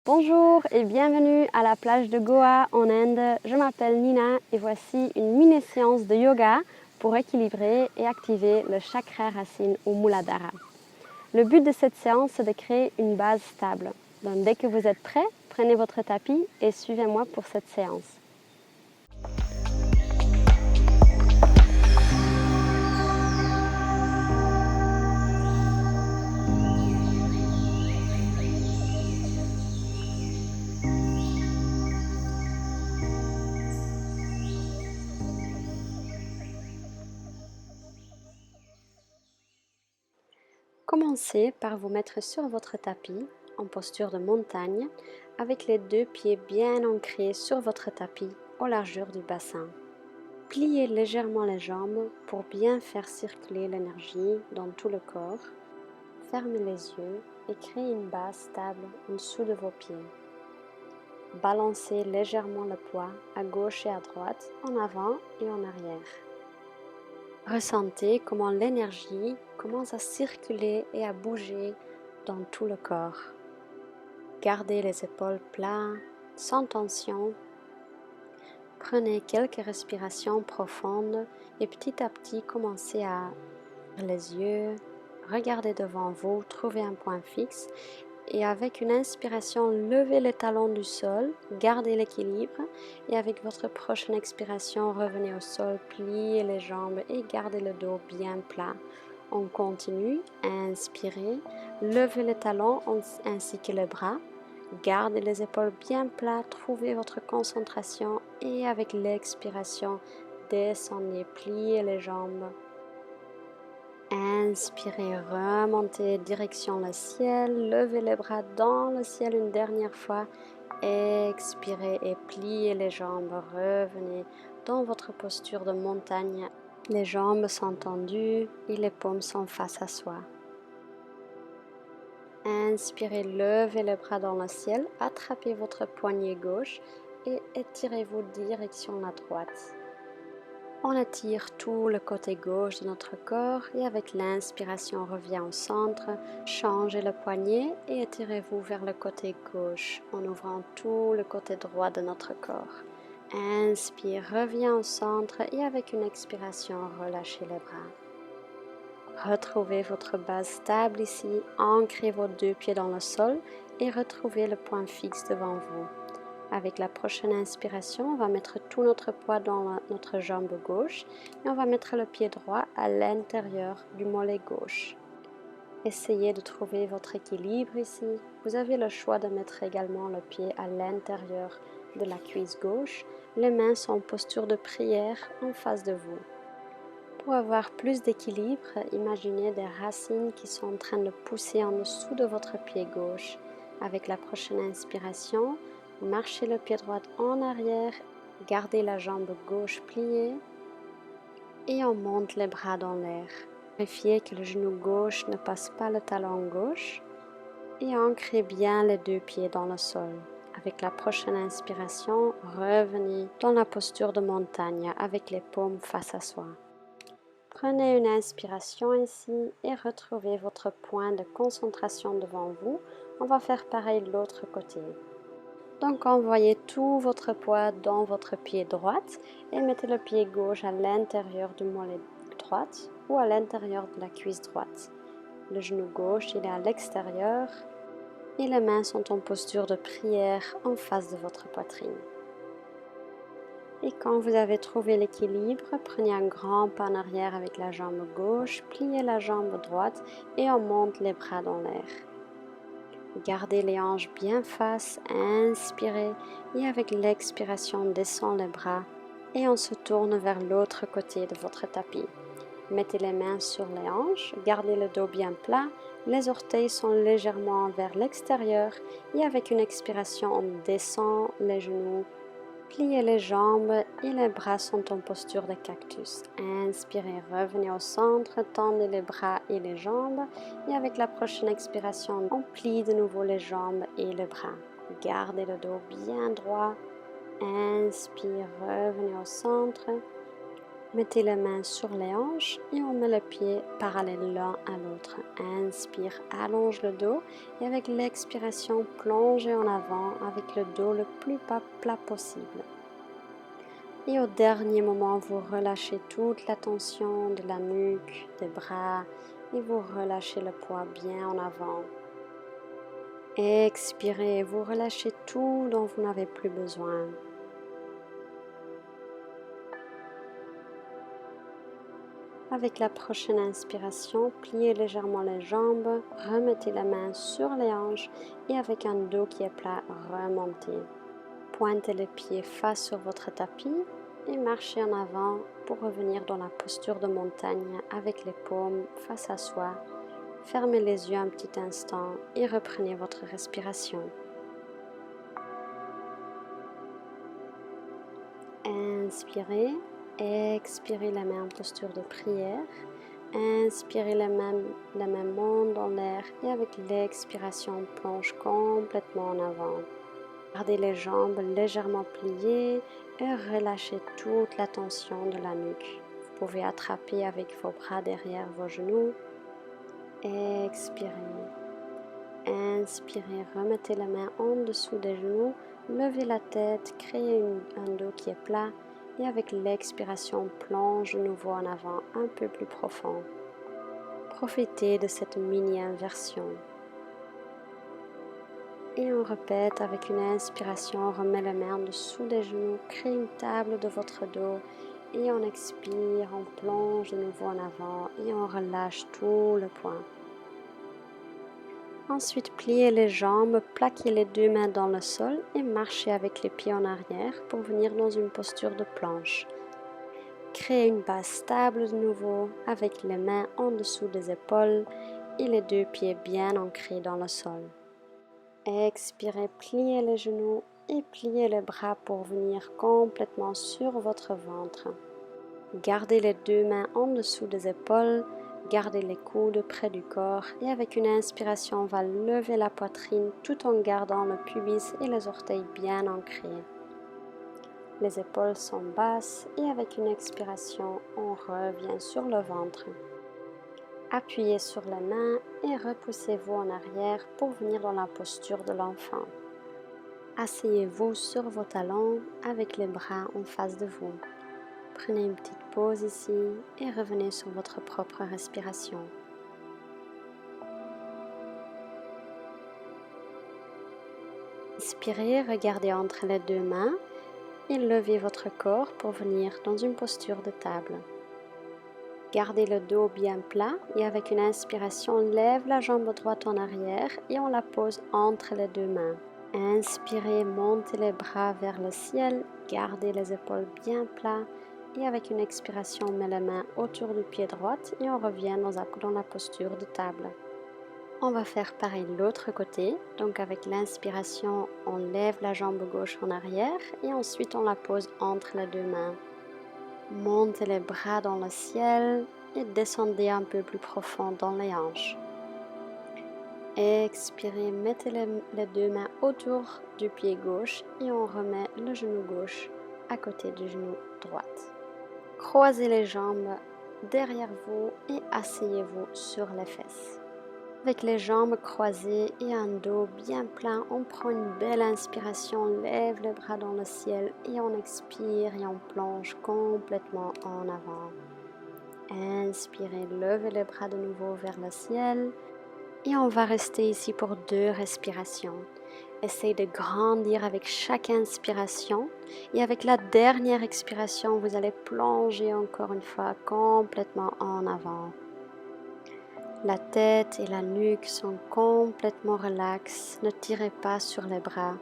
Bonjour et bienvenue à la plage de Goa en Inde. Je m'appelle Nina et voici une mini-séance de yoga pour équilibrer et activer le chakra racine ou Muladhara. Le but de cette séance est de créer une base stable. Donc dès que vous êtes prêts, prenez votre tapis et suivez-moi pour cette séance. Commencez par vous mettre sur votre tapis en posture de montagne avec les deux pieds bien ancrés sur votre tapis aux largeurs du bassin. Pliez légèrement les jambes pour bien faire circuler l'énergie dans tout le corps. Fermez les yeux et créez une base stable en dessous de vos pieds. Balancez légèrement le poids à gauche et à droite, en avant et en arrière. Ressentez comment l'énergie commence à circuler et à bouger dans tout le corps. Gardez les épaules plates, sans tension. Prenez quelques respirations profondes et petit à petit commencez à ouvrir les yeux, regardez devant vous, trouvez un point fixe et avec une inspiration, levez les talons du sol, gardez l'équilibre et avec votre prochaine expiration, revenez au sol, pliez les jambes et gardez le dos bien plat. On continue, inspirez, levez les talons ainsi que les bras, gardez les épaules bien plates, trouvez votre concentration et avec l'expiration, descendez, pliez les jambes. Inspirez, remontez direction le ciel, levez les bras dans le ciel une dernière fois, expirez et pliez les jambes, revenez dans votre posture de montagne. Les jambes sont tendues et les paumes sont face à soi. Inspirez, levez les bras dans le ciel, attrapez votre poignet gauche et étirez-vous direction la droite. On attire tout le côté gauche de notre corps et avec l'inspiration, on revient au centre. Changez le poignet et étirez-vous vers le côté gauche en ouvrant tout le côté droit de notre corps. Inspire, reviens au centre et avec une expiration, relâchez les bras. Retrouvez votre base stable ici, ancrez vos deux pieds dans le sol et retrouvez le point fixe devant vous. Avec la prochaine inspiration, on va mettre tout notre poids dans notre jambe gauche et on va mettre le pied droit à l'intérieur du mollet gauche. Essayez de trouver votre équilibre ici. Vous avez le choix de mettre également le pied à l'intérieur de la cuisse gauche. Les mains sont en posture de prière en face de vous. Pour avoir plus d'équilibre, imaginez des racines qui sont en train de pousser en dessous de votre pied gauche. Avec la prochaine inspiration, marchez le pied droit en arrière, gardez la jambe gauche pliée et on monte les bras dans l'air. Vérifiez que le genou gauche ne passe pas le talon gauche et ancrez bien les deux pieds dans le sol. Avec la prochaine inspiration, revenez dans la posture de montagne avec les paumes face à soi. Prenez une inspiration ici et retrouvez votre point de concentration devant vous. On va faire pareil de l'autre côté. Donc envoyez tout votre poids dans votre pied droit et mettez le pied gauche à l'intérieur du mollet droit ou à l'intérieur de la cuisse droite. Le genou gauche il est à l'extérieur et les mains sont en posture de prière en face de votre poitrine. Et quand vous avez trouvé l'équilibre, prenez un grand pas en arrière avec la jambe gauche, pliez la jambe droite et on monte les bras dans l'air. Gardez les hanches bien face, inspirez et avec l'expiration, on descend les bras et on se tourne vers l'autre côté de votre tapis. Mettez les mains sur les hanches, gardez le dos bien plat, les orteils sont légèrement vers l'extérieur et avec une expiration, on descend les genoux. Pliez les jambes et les bras sont en posture de cactus. Inspirez, revenez au centre, tendez les bras et les jambes. Et avec la prochaine expiration, on plie de nouveau les jambes et les bras. Gardez le dos bien droit. Inspire, revenez au centre. Mettez les mains sur les hanches et on met les pieds parallèles l'un à l'autre. Inspire, allonge le dos et avec l'expiration, plongez en avant avec le dos le plus plat possible. Et au dernier moment, vous relâchez toute la tension de la nuque, des bras et vous relâchez le poids bien en avant. Expirez, vous relâchez tout dont vous n'avez plus besoin. Avec la prochaine inspiration, pliez légèrement les jambes, remettez la main sur les hanches et avec un dos qui est plat, remontez. Pointez les pieds face sur votre tapis et marchez en avant pour revenir dans la posture de montagne avec les paumes face à soi. Fermez les yeux un petit instant et reprenez votre respiration. Inspirez, expirez la main en posture de prière. Inspirez la main monte dans l'air et avec l'expiration, plonge complètement en avant. Gardez les jambes légèrement pliées et relâchez toute la tension de la nuque. Vous pouvez attraper avec vos bras derrière vos genoux. Expirez. Inspirez, remettez la main en dessous des genoux, levez la tête, créez un dos qui est plat et avec l'expiration, plonge de nouveau en avant un peu plus profond. Profitez de cette mini-inversion. Et on répète avec une inspiration, on remet la main en dessous des genoux, crée une table de votre dos et on expire, on plonge de nouveau en avant et on relâche tout le poids. Ensuite, pliez les jambes, plaquez les deux mains dans le sol et marchez avec les pieds en arrière pour venir dans une posture de planche. Créez une base stable de nouveau avec les mains en dessous des épaules et les deux pieds bien ancrés dans le sol. Expirez, pliez les genoux et pliez les bras pour venir complètement sur votre ventre. Gardez les deux mains en dessous des épaules. Gardez les coudes près du corps et avec une inspiration, on va lever la poitrine tout en gardant le pubis et les orteils bien ancrés. Les épaules sont basses et avec une expiration, on revient sur le ventre. Appuyez sur les mains et repoussez-vous en arrière pour venir dans la posture de l'enfant. Asseyez-vous sur vos talons avec les bras en face de vous. Prenez une petite pause ici et revenez sur votre propre respiration. Inspirez, regardez entre les deux mains et levez votre corps pour venir dans une posture de table. Gardez le dos bien plat et avec une inspiration, on lève la jambe droite en arrière et on la pose entre les deux mains. Inspirez, montez les bras vers le ciel, gardez les épaules bien plats. Et avec une expiration, on met les mains autour du pied droit et on revient dans la posture de table. On va faire pareil de l'autre côté. Donc avec l'inspiration, on lève la jambe gauche en arrière et ensuite on la pose entre les deux mains. Montez les bras dans le ciel et descendez un peu plus profond dans les hanches. Expirez, mettez les deux mains autour du pied gauche et on remet le genou gauche à côté du genou droit. Croisez les jambes derrière vous et asseyez-vous sur les fesses. Avec les jambes croisées et un dos bien plein, on prend une belle inspiration, on lève les bras dans le ciel et on expire et on plonge complètement en avant. Inspirez, levez les bras de nouveau vers le ciel et on va rester ici pour 2 respirations. Essayez de grandir avec chaque inspiration et avec la dernière expiration, vous allez plonger encore une fois complètement en avant. La tête et la nuque sont complètement relaxes, ne tirez pas sur les bras,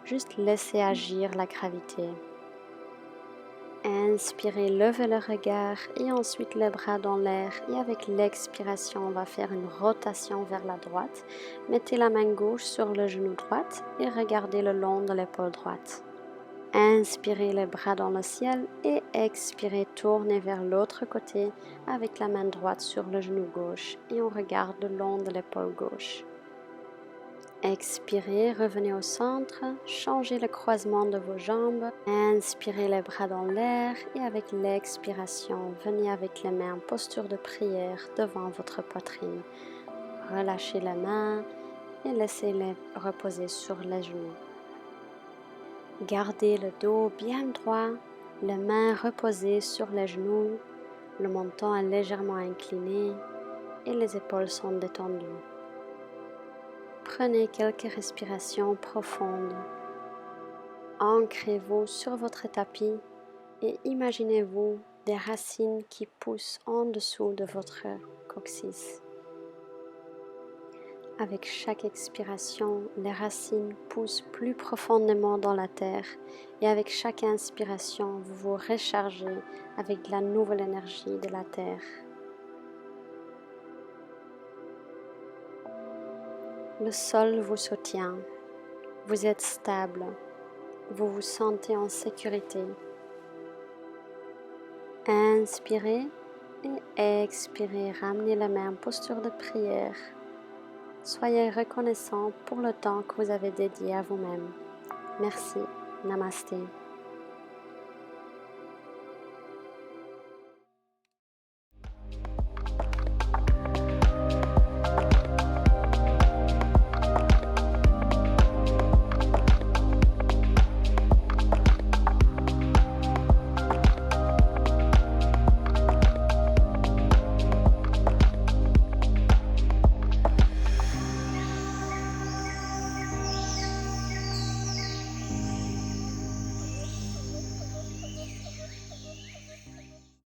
juste laissez agir la gravité. Inspirez, levez le regard et ensuite les bras dans l'air et avec l'expiration, on va faire une rotation vers la droite. Mettez la main gauche sur le genou droit et regardez le long de l'épaule droite. Inspirez les bras dans le ciel et expirez, tournez vers l'autre côté avec la main droite sur le genou gauche et on regarde le long de l'épaule gauche. Expirez, revenez au centre, changez le croisement de vos jambes, inspirez les bras dans l'air et avec l'expiration, venez avec les mains en posture de prière devant votre poitrine. Relâchez les mains et laissez-les reposer sur les genoux. Gardez le dos bien droit, les mains reposées sur les genoux, le menton est légèrement incliné et les épaules sont détendues. Prenez quelques respirations profondes. Ancrez-vous sur votre tapis et imaginez-vous des racines qui poussent en dessous de votre coccyx. Avec chaque expiration, les racines poussent plus profondément dans la terre et avec chaque inspiration, vous vous rechargez avec la nouvelle énergie de la terre. Le sol vous soutient, vous êtes stable, vous vous sentez en sécurité. Inspirez et expirez, ramenez la main en posture de prière. Soyez reconnaissant pour le temps que vous avez dédié à vous-même. Merci. Namasté.